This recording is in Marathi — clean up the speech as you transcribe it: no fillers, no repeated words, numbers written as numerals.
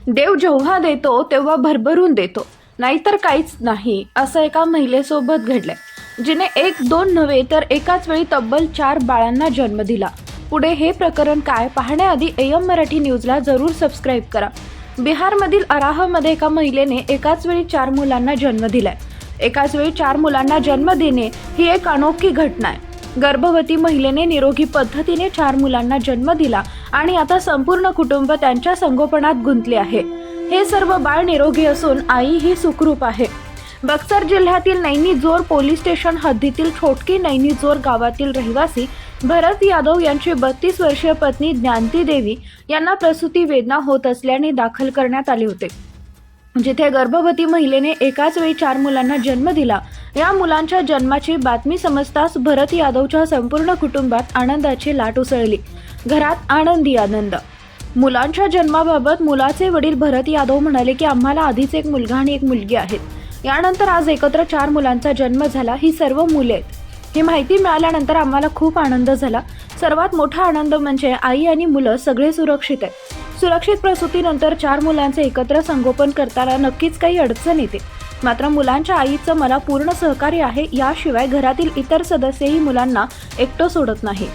देव जेव्हा देतो तेव्हा भरभरून देतो, नाहीतर काहीच नाही, असं एका महिलेसोबत घडलंय, जिने एक दोन नव्हे तर एकाच वेळी तब्बल 4 बाळांना जन्म दिला. पुढे हे प्रकरण काय पाहण्याआधी AM मराठी न्यूजला जरूर सबस्क्राईब करा. बिहारमधील अराहमध्ये एका महिलेने एकाच वेळी 4 मुलांना जन्म दिलाय. एकाच वेळी 4 मुलांना जन्म देणे ही एक अनोखी घटना आहे. गर्भवती महिलेने निरोगी पद्धतीने 4 मुलांना जन्म दिला आणि आता संपूर्ण कुटुंब त्यांच्या संगोपनात गुंतले आहे. हे सर्व बाळ निरोगी असून आई ही सुखरूप आहे. बक्सर जिल्ह्यातील नैनीजोर पोलीस स्टेशन हद्दीतील छोटकी नैनीजोर गावातील रहिवासी भरत यादव यांची 32 वर्षीय पत्नी ज्ञानती देवी यांना प्रसूती वेदना होत असल्याने दाखल करण्यात आले होते, जिथे गर्भवती महिलेने एकाच वेळी 4 मुलांना जन्म दिला. या मुलांच्या जन्माची बातमी समजताच भरत यादवच्या संपूर्ण कुटुंबात आनंदाची लाट उसळली. घरात आनंदी आनंद. मुलांच्या जन्माबाबत मुलाचे वडील भरत यादव म्हणाले की आम्हाला आधीच एक मुलगा आणि एक मुलगी आहेत. यानंतर आज एकत्र 4 मुलांचा जन्म झाला. ही सर्व मुले आहेत. ही माहिती मिळाल्यानंतर आम्हाला खूप आनंद झाला. सर्वात मोठा आनंद म्हणजे आई आणि मुलं सगळे सुरक्षित आहेत. सुरक्षित प्रसूतीनंतर 4 मुलांचे एकत्र संगोपन करताना नक्कीच काही अडचण येते, मात्र मुलांच्या आईचं मला पूर्ण सहकार्य आहे. याशिवाय घरातील इतर सदस्यही मुलांना एकटं सोडत नाहीत.